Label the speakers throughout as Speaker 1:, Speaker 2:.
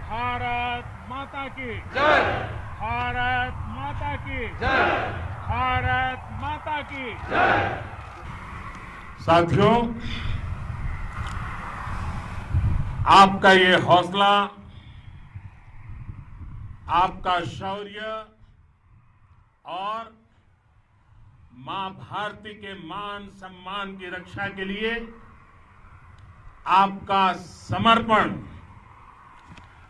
Speaker 1: भारत माता की
Speaker 2: जय।
Speaker 1: भारत माता की
Speaker 2: जय।
Speaker 1: भारत माता की
Speaker 2: जय।
Speaker 1: साथियों, आपका ये हौसला, आपका शौर्य और मां भारती के मान सम्मान की रक्षा के लिए आपका समर्पण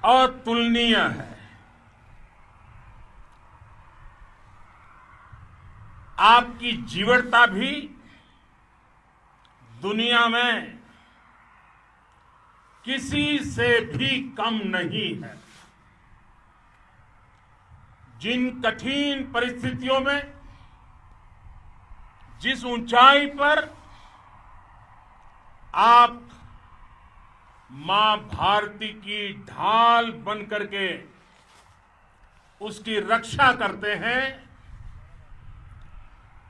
Speaker 1: अतुलनीय है। आपकी जीवटता भी दुनिया में किसी से भी कम नहीं है। जिन कठिन परिस्थितियों में, जिस ऊंचाई पर आप मां भारती की ढाल बन करके उसकी रक्षा करते हैं,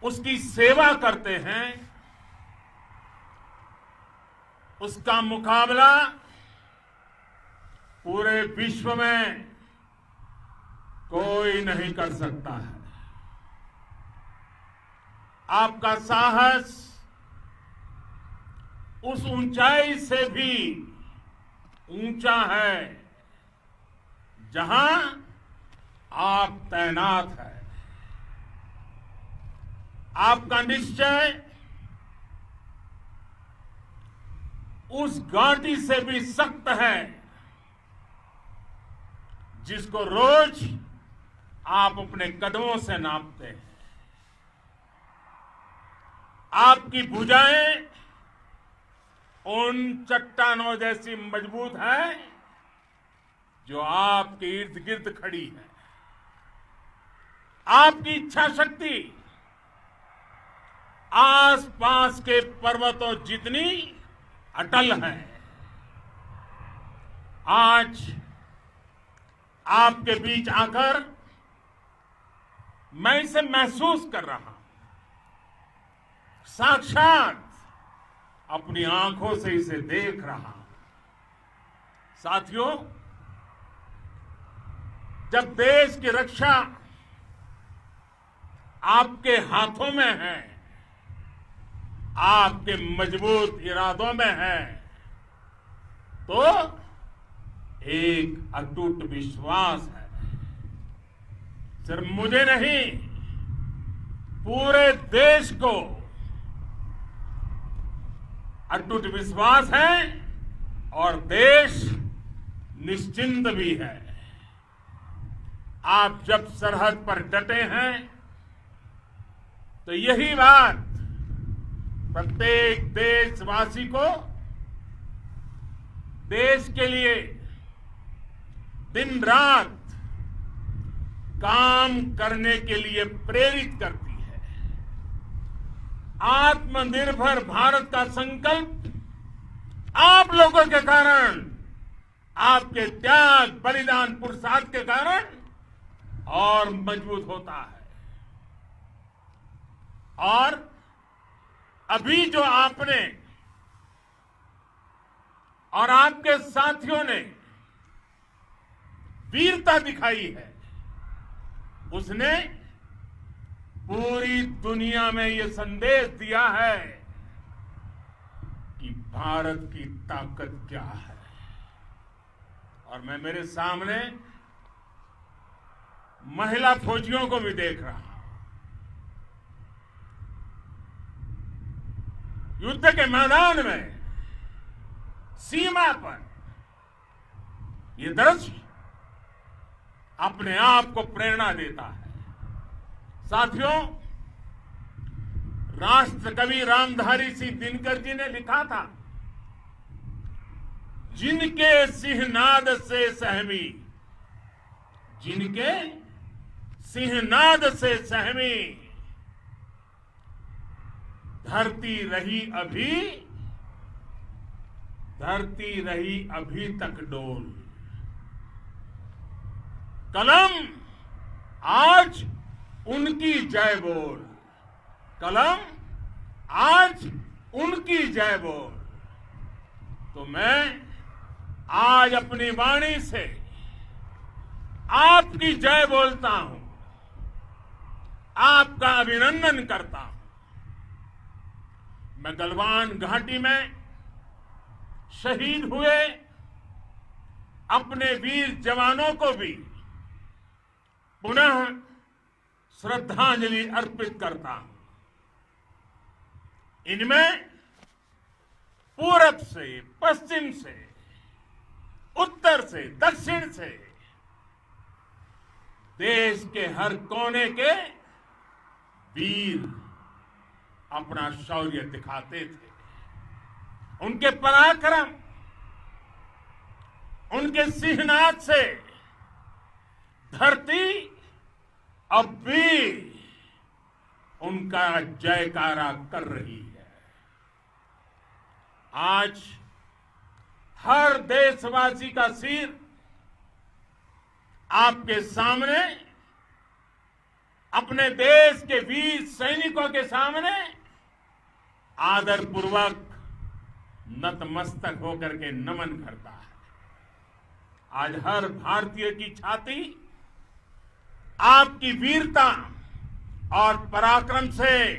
Speaker 1: उसकी सेवा करते हैं, उसका मुकाबला पूरे विश्व में कोई नहीं कर सकता है। आपका साहस उस ऊंचाई से भी ऊंचा है जहां आप तैनात हैं। आपका निश्चय उस घाटी से भी सख्त है जिसको रोज आप अपने कदमों से नापते हैं। आपकी भुजाएं उन चट्टानों जैसी मजबूत है जो आपके इर्द गिर्द खड़ी है। आपकी इच्छा शक्ति आसपास के पर्वतों जितनी अटल है। आज आपके बीच आकर मैं इसे महसूस कर रहा हूं, साक्षात अपनी आंखों से इसे देख रहा हूं। साथियों, जब देश की रक्षा आपके हाथों में है, आपके मजबूत इरादों में है, तो एक अटूट विश्वास है। सिर्फ मुझे नहीं, पूरे देश को अटूट विश्वास है और देश निश्चिंत भी है। आप जब सरहद पर डटे हैं तो यही बात प्रत्येक देशवासी को देश के लिए दिन रात काम करने के लिए प्रेरित करती है। आत्मनिर्भर भारत का संकल्प आप लोगों के कारण, आपके त्याग, बलिदान, पुरुषार्थ के कारण और मजबूत होता है। और अभी जो आपने और आपके साथियों ने वीरता दिखाई है, उसने पूरी दुनिया में यह संदेश दिया है कि भारत की ताकत क्या है। और मैं मेरे सामने महिला फौजियों को भी देख रहा हूं। युद्ध के मैदान में, सीमा पर यह दृश्य अपने आप को प्रेरणा देता है। साथियों, राष्ट्रकवि रामधारी सिंह दिनकर जी ने लिखा था, जिनके सिंहनाद से सहमी, जिनके सिंहनाद से सहमी धरती रही अभी तक डोल। कलम आज उनकी जय बोल, कलम आज उनकी जय बोल। तो मैं आज अपनी वाणी से आपकी जय बोलता हूं, आपका अभिनंदन करता हूं। मैं गलवान घाटी में शहीद हुए अपने वीर जवानों को भी पुनः श्रद्धांजलि अर्पित करता हूं। इनमें पूरब से, पश्चिम से, उत्तर से, दक्षिण से देश के हर कोने के वीर अपना शौर्य दिखाते थे। उनके पराक्रम, उनके सिंहनाद से धरती अब भी उनका जयकारा कर रही है। आज हर देशवासी का सिर आपके सामने, अपने देश के वीर सैनिकों के सामने आदरपूर्वक नतमस्तक होकर के नमन करता है। आज हर भारतीय की छाती आपकी वीरता और पराक्रम से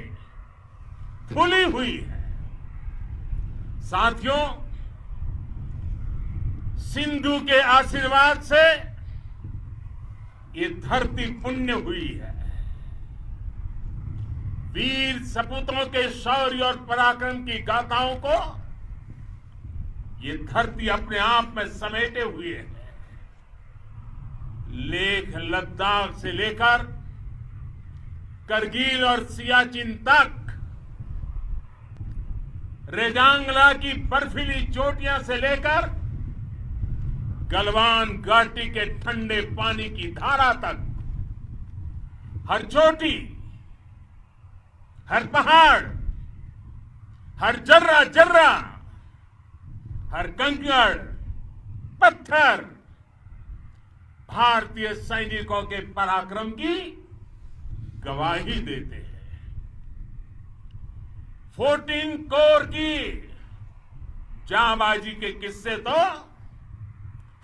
Speaker 1: फूली हुई है। साथियों, सिंधु के आशीर्वाद से ये धरती पुण्य हुई है। वीर सपूतों के शौर्य और पराक्रम की गाथाओं को ये धरती अपने आप में समेटे हुए है। लेह लद्दाख से लेकर करगिल और सियाचिन तक, रेजांगला की बर्फीली चोटियां से लेकर गलवान घाटी के ठंडे पानी की धारा तक, हर चोटी, हर पहाड़, हर जर्रा जर्रा, हर कंकड़ पत्थर भारतीय सैनिकों के पराक्रम की गवाही देते हैं। 14 कोर की जांबाजी के किस्से तो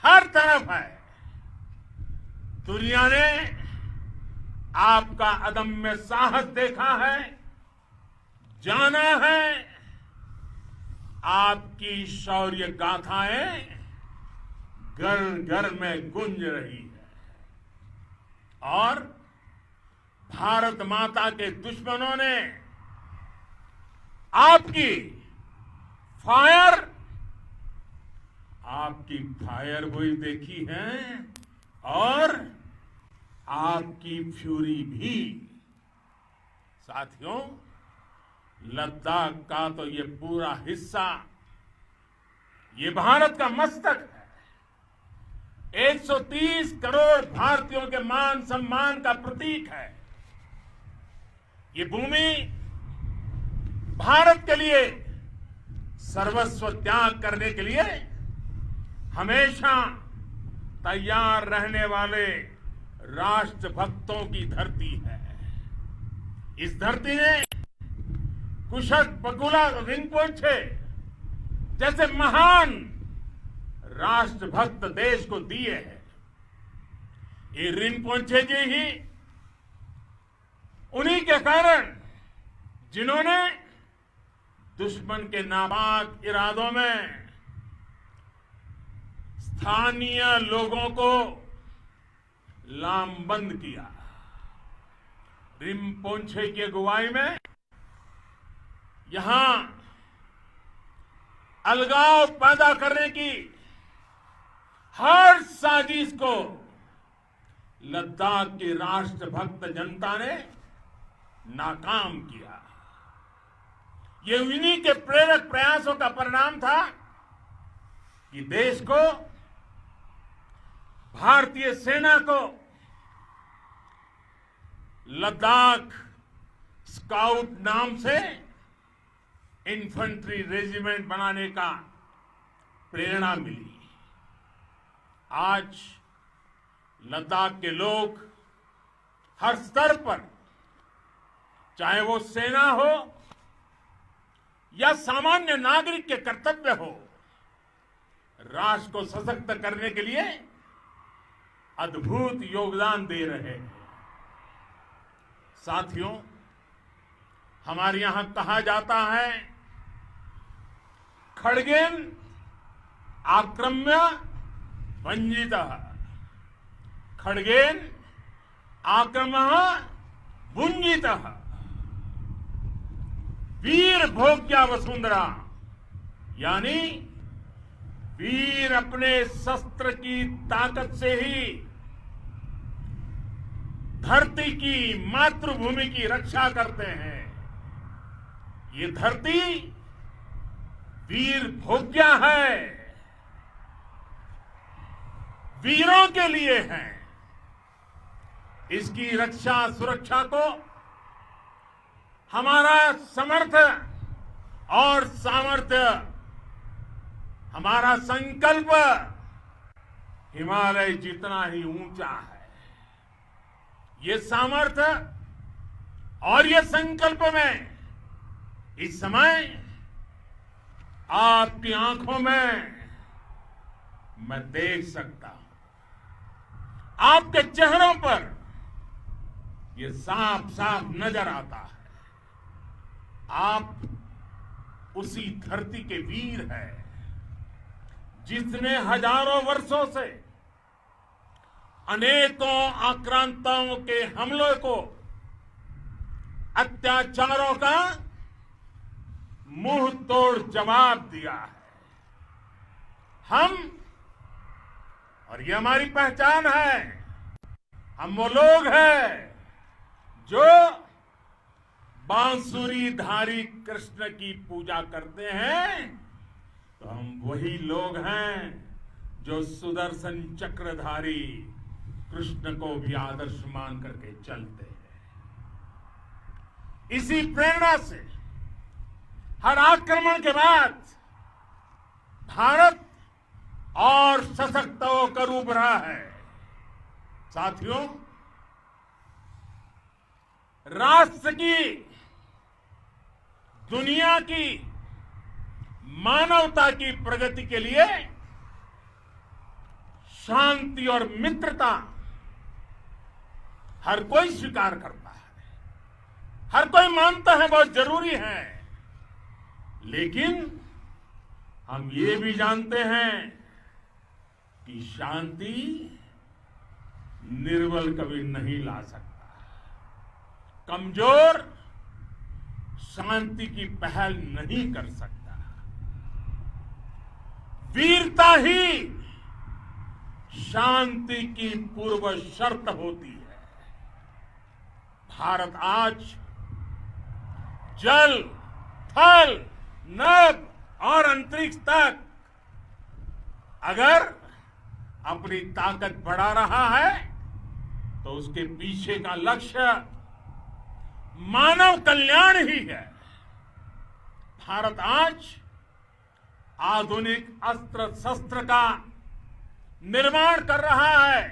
Speaker 1: हर तरफ है। दुनिया ने आपका अदम्य साहस देखा है, जाना है। आपकी शौर्य गाथाएं घर घर में गूंज रही है और भारत माता के दुश्मनों ने आपकी फायर हुई देखी है और आपकी फ्यूरी भी। साथियों, लद्दाख का तो ये पूरा हिस्सा ये भारत का मस्तक है। 130 करोड़ भारतीयों के मान सम्मान का प्रतीक है। ये भूमि भारत के लिए सर्वस्व त्याग करने के लिए हमेशा तैयार रहने वाले राष्ट्रभक्तों की धरती है। इस धरती ने कुशक बकुला रिम्पोछे जैसे महान राष्ट्रभक्त देश को दिए हैं। ये रिम्पोछे जी ही उन्हीं के कारण जिन्होंने दुश्मन के नापाक इरादों में स्थानीय लोगों को लामबंद किया। रिम्पोछे की अगुवाई में यहां अलगाव पैदा करने की हर साजिश को लद्दाख की राष्ट्रभक्त जनता ने नाकाम किया। ये उन्हीं के प्रेरक प्रयासों का परिणाम था कि देश को, भारतीय सेना को लद्दाख स्काउट नाम से इन्फेंट्री रेजिमेंट बनाने का प्रेरणा मिली। आज लद्दाख के लोग हर स्तर पर, चाहे वो सेना हो या सामान्य नागरिक के कर्तव्य हो, राष्ट्र को सशक्त करने के लिए अद्भुत योगदान दे रहे हैं। साथियों, हमारे यहां कहा जाता है, खड्गेन आक्रम्य भंजितः, खड्गेन आक्रम्य भुंजितः, वीर भोग्या वसुंधरा, यानी वीर अपने शस्त्र की ताकत से ही धरती की, मातृभूमि की रक्षा करते हैं। ये धरती वीर भोग्या है, वीरों के लिए है। इसकी रक्षा सुरक्षा को हमारा समर्थ और सामर्थ्य, हमारा संकल्प हिमालय जितना ही ऊंचा है। ये सामर्थ्य और ये संकल्प में इस समय आपकी आंखों में मैं देख सकता हूं, आपके चेहरों पर ये साफ साफ नजर आता है। आप उसी धरती के वीर हैं जिसने हजारों वर्षों से अनेकों आक्रांताओं के हमलों को, अत्याचारों का मुंह तोड़ जवाब दिया है। हम, और ये हमारी पहचान है, हम वो लोग हैं जो बांसुरीधारी कृष्ण की पूजा करते हैं, तो हम वही लोग हैं जो सुदर्शन चक्रधारी कृष्ण को भी आदर्श मान करके चलते हैं। इसी प्रेरणा से हर आक्रमण के बाद भारत और सशक्त होकर उभरा है। साथियों, राष्ट्र की, दुनिया की, मानवता की प्रगति के लिए शांति और मित्रता हर कोई स्वीकार करता है, हर कोई मानता है बहुत जरूरी है। लेकिन हम ये भी जानते हैं कि शांति निर्बल कभी नहीं ला सकता। कमजोर शांति की पहल नहीं कर सकता। वीरता ही शांति की पूर्व शर्त होती है। भारत आज जल, थल, नभ और अंतरिक्ष तक अगर अपनी ताकत बढ़ा रहा है तो उसके पीछे का लक्ष्य मानव कल्याण ही है। भारत आज आधुनिक अस्त्र शस्त्र का निर्माण कर रहा है।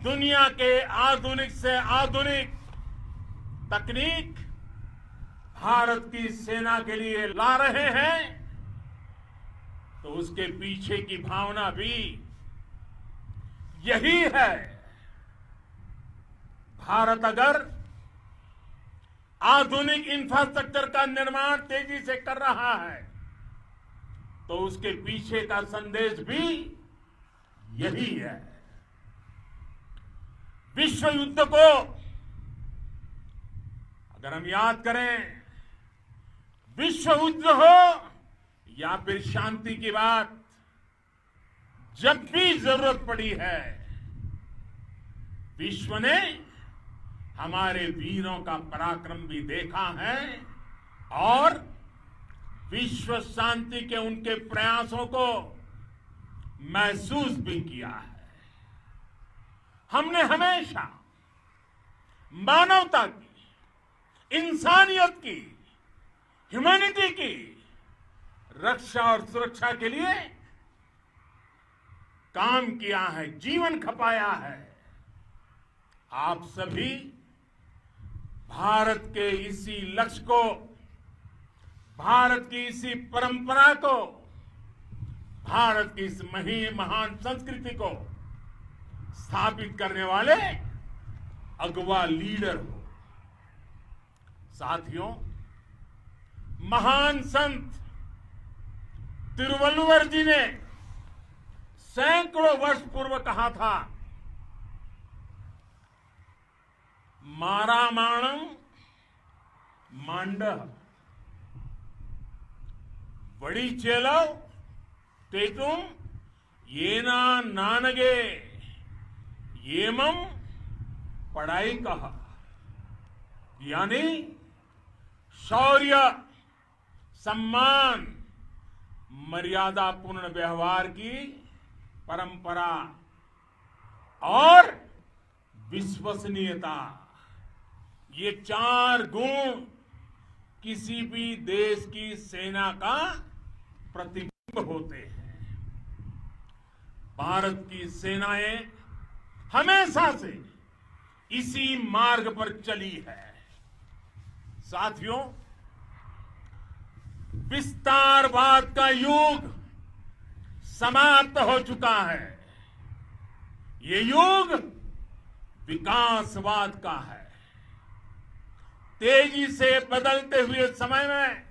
Speaker 1: दुनिया के आधुनिक से आधुनिक तकनीक भारत की सेना के लिए ला रहे हैं, तो उसके पीछे की भावना भी यही है। भारत अगर आधुनिक इंफ्रास्ट्रक्चर का निर्माण तेजी से कर रहा है तो उसके पीछे का संदेश भी यही है। विश्व युद्ध को अगर हम याद करें, विश्व युद्ध हो या फिर शांति की बात, जब भी जरूरत पड़ी है, विश्व ने हमारे वीरों का पराक्रम भी देखा है और विश्व शांति के उनके प्रयासों को महसूस भी किया है। हमने हमेशा मानवता की, इंसानियत की, ह्यूमैनिटी की रक्षा और सुरक्षा के लिए काम किया है, जीवन खपाया है। आप सभी भारत के इसी लक्ष्य को, भारत की इसी परंपरा को, भारत की इस महान संस्कृति को स्थापित करने वाले अगवा लीडर हो। साथियों, महान संत तिरुवल्लुवर जी ने सैकड़ों वर्ष पूर्व कहा था, मारामाणम मांडह बड़ी चेलव तेतुम येना नानगे येमम पढ़ाई कहा। यानी शौर्य, सम्मान, मर्यादा पूर्ण व्यवहार की परंपरा और विश्वसनीयता, ये 4 गुण किसी भी देश की सेना का प्रतिबिंब होते हैं। भारत की सेनाएं हमेशा से इसी मार्ग पर चली है। साथियों, विस्तारवाद का युग समाप्त हो चुका है। ये युग विकासवाद का है। तेजी से बदलते हुए समय में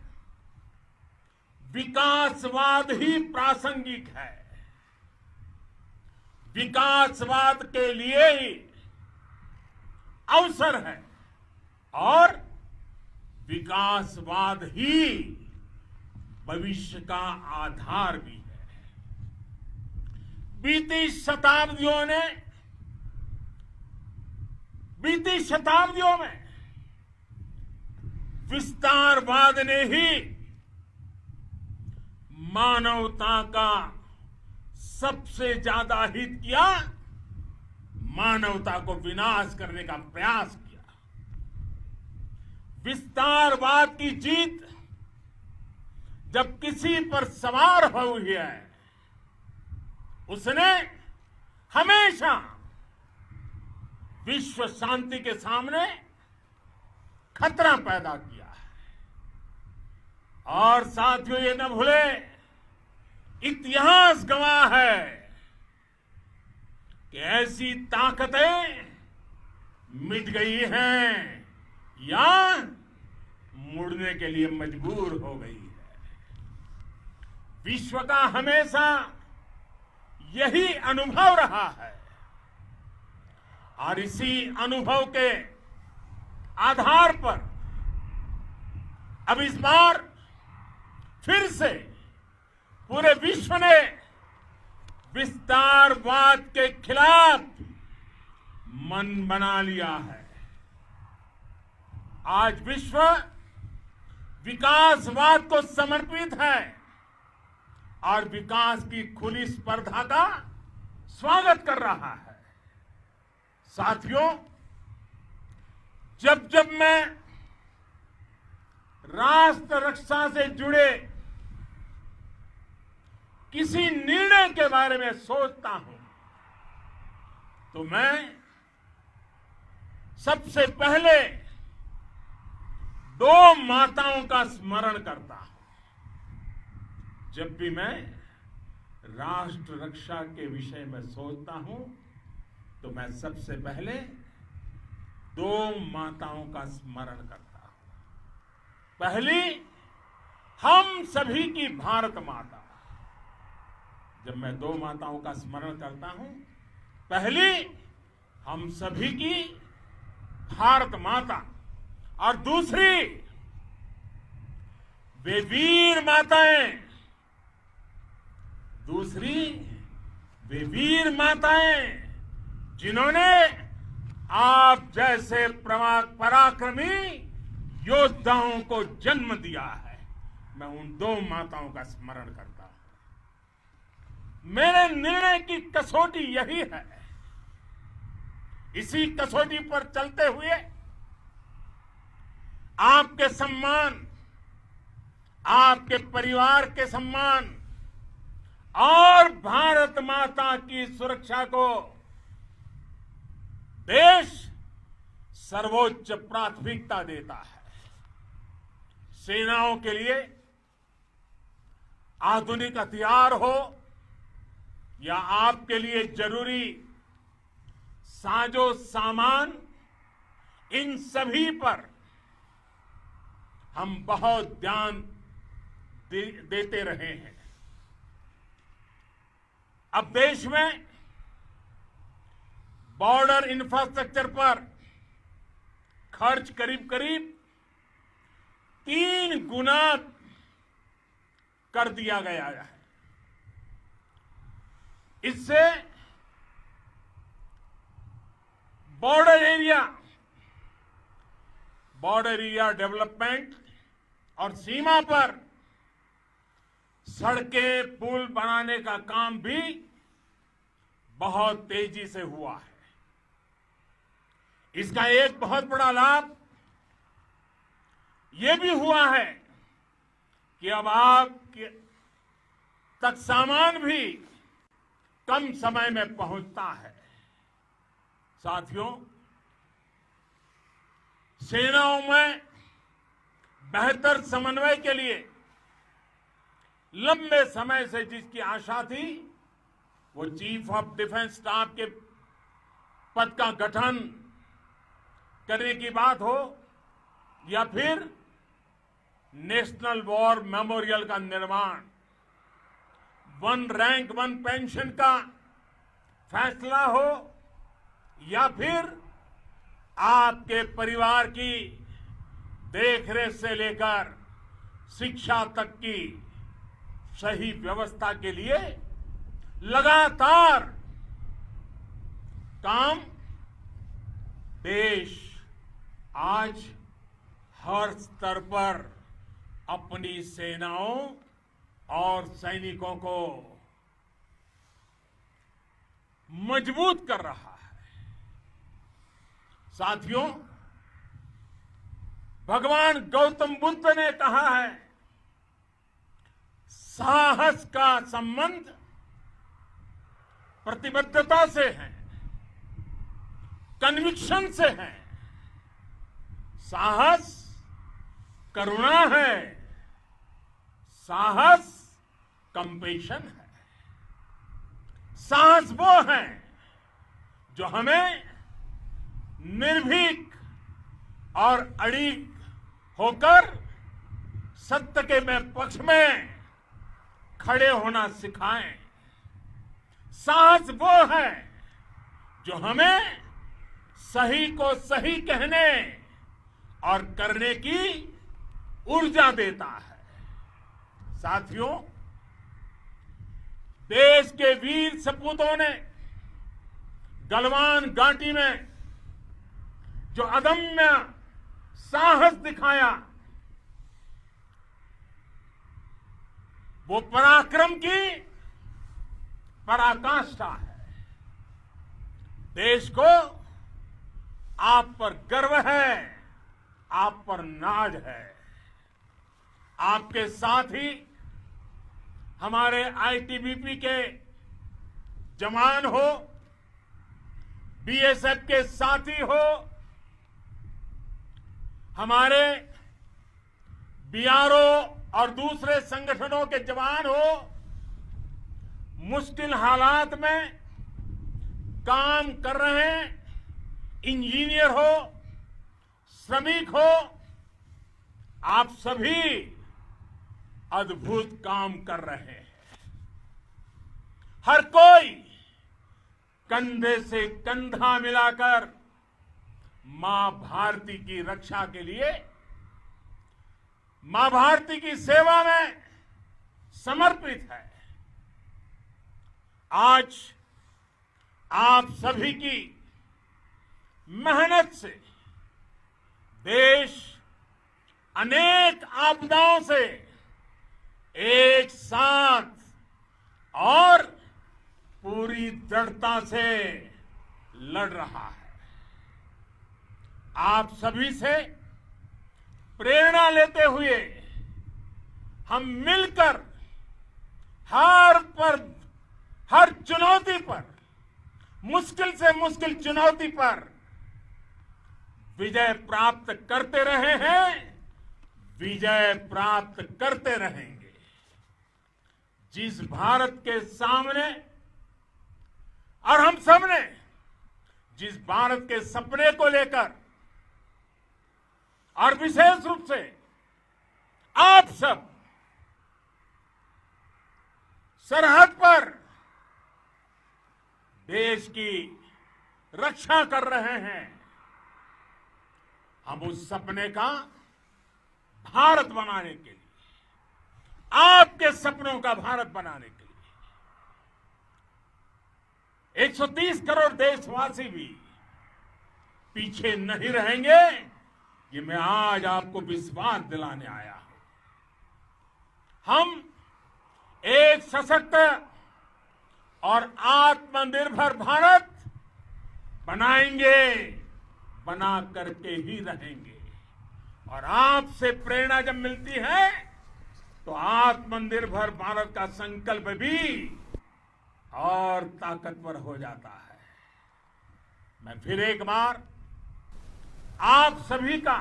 Speaker 1: विकासवाद ही प्रासंगिक है। विकासवाद के लिए ही अवसर है और विकासवाद ही भविष्य का आधार भी है। बीती शताब्दियों में विस्तारवाद ने ही मानवता का सबसे ज्यादा हित किया, मानवता को विनाश करने का प्रयास किया। विस्तारवाद की जीत जब किसी पर सवार हुई है, उसने हमेशा विश्व शांति के सामने खतरा पैदा किया है। और साथियों, ये न भूले, इतिहास गवाह है कि ऐसी ताकतें मिट गई हैं या मुड़ने के लिए मजबूर हो गई है। विश्व का हमेशा यही अनुभव रहा है और इसी अनुभव के आधार पर अब इस बार फिर से पूरे विश्व ने विस्तारवाद के खिलाफ मन बना लिया है। आज विश्व विकासवाद को समर्पित है और विकास की खुली स्पर्धा का स्वागत कर रहा है। साथियों, जब जब मैं राष्ट्र रक्षा से जुड़े किसी निर्णय के बारे में सोचता हूं तो मैं सबसे पहले 2 माताओं का स्मरण करता हूं। जब भी मैं राष्ट्र रक्षा के विषय में सोचता हूं तो मैं सबसे पहले 2 माताओं का स्मरण करता हूं। पहली, हम सभी की भारत माता। जब मैं 2 माताओं का स्मरण करता हूं, पहली हम सभी की भारत माता और दूसरी वे वीर माताएं, जिन्होंने आप जैसे पराक्रमी योद्धाओं को जन्म दिया है। मैं उन 2 माताओं का स्मरण करता हूं। मेरे निर्णय की कसौटी यही है। इसी कसौटी पर चलते हुए आपके सम्मान, आपके परिवार के सम्मान और भारत माता की सुरक्षा को देश सर्वोच्च प्राथमिकता देता है। सेनाओं के लिए आधुनिक हथियार हो या आपके लिए जरूरी साजो सामान, इन सभी पर हम बहुत ध्यान देते रहे हैं। अब देश में बॉर्डर इंफ्रास्ट्रक्चर पर खर्च करीब करीब 3 गुना कर दिया गया है। इससे बॉर्डर एरिया डेवलपमेंट और सीमा पर सड़कें पुल बनाने का काम भी बहुत तेजी से हुआ है। इसका एक बहुत बड़ा लाभ यह भी हुआ है कि अब आप तक सामान भी कम समय में पहुंचता है। साथियों, सेनाओं में बेहतर समन्वय के लिए लंबे समय से जिसकी आशा थी, वो चीफ ऑफ डिफेंस स्टाफ के पद का गठन करने की बात हो या फिर नेशनल वॉर मेमोरियल का निर्माण, 1 रैंक 1 पेंशन का फैसला हो या फिर आपके परिवार की देखरेख से लेकर शिक्षा तक की सही व्यवस्था के लिए लगातार काम देश आज हर स्तर पर अपनी सेनाओं और सैनिकों को मजबूत कर रहा है। साथियों, भगवान गौतम बुद्ध ने कहा है, साहस का संबंध प्रतिबद्धता से है, कन्विक्शन से है। साहस करुणा है, साहस कंपेशन है। साहस वो है जो हमें निर्भीक और अड़िग होकर सत्य के पक्ष में खड़े होना सिखाएं। साहस वो है जो हमें सही को सही कहने और करने की ऊर्जा देता है। साथियों, देश के वीर सपूतों ने गलवान घाटी में जो अदम्य साहस दिखाया, वो पराक्रम की पराकाष्ठा है। देश को आप पर गर्व है, आप पर नाज है। आपके साथ ही हमारे आईटीबीपी के जवान हो, बीएसएफ के साथी हो, हमारे बीआरओ और दूसरे संगठनों के जवान हो, मुश्किल हालात में काम कर रहे इंजीनियर हो, श्रमिक हो, आप सभी अद्भुत काम कर रहे हैं। हर कोई कंधे से कंधा मिलाकर मां भारती की रक्षा के लिए, मां भारती की सेवा में समर्पित है। आज आप सभी की मेहनत से देश अनेक आपदाओं से एक साथ और पूरी दृढ़ता से लड़ रहा है। आप सभी से प्रेरणा लेते हुए हम मिलकर हर चुनौती पर, मुश्किल से मुश्किल चुनौती पर विजय प्राप्त करते रहे हैं, विजय प्राप्त करते रहेंगे। जिस भारत के सामने और हम सबने जिस भारत के सपने को लेकर और विशेष रूप से आप सब सरहद पर देश की रक्षा कर रहे हैं, हम उस सपने का भारत बनाने के लिए, आपके सपनों का भारत बनाने के लिए 130 करोड़ देशवासी भी पीछे नहीं रहेंगे, ये मैं आज आपको विश्वास दिलाने आया हूं। हम एक सशक्त और आत्मनिर्भर भारत बनाएंगे, बना करके ही रहेंगे। और आपसे प्रेरणा जब मिलती है तो आत्मनिर्भर भारत का संकल्प भी और ताकतवर हो जाता है। मैं फिर एक बार आप सभी का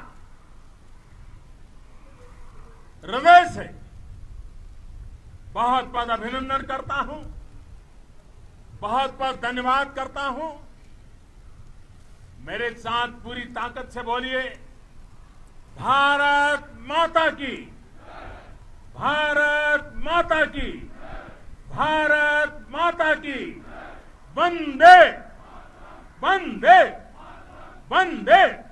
Speaker 1: हृदय से बहुत बहुत अभिनंदन करता हूं, बहुत बहुत धन्यवाद करता हूं। मेरे साथ पूरी ताकत से बोलिए, भारत माता की, भारत माता की, भारत माता की, वंदे वंदे वंदे।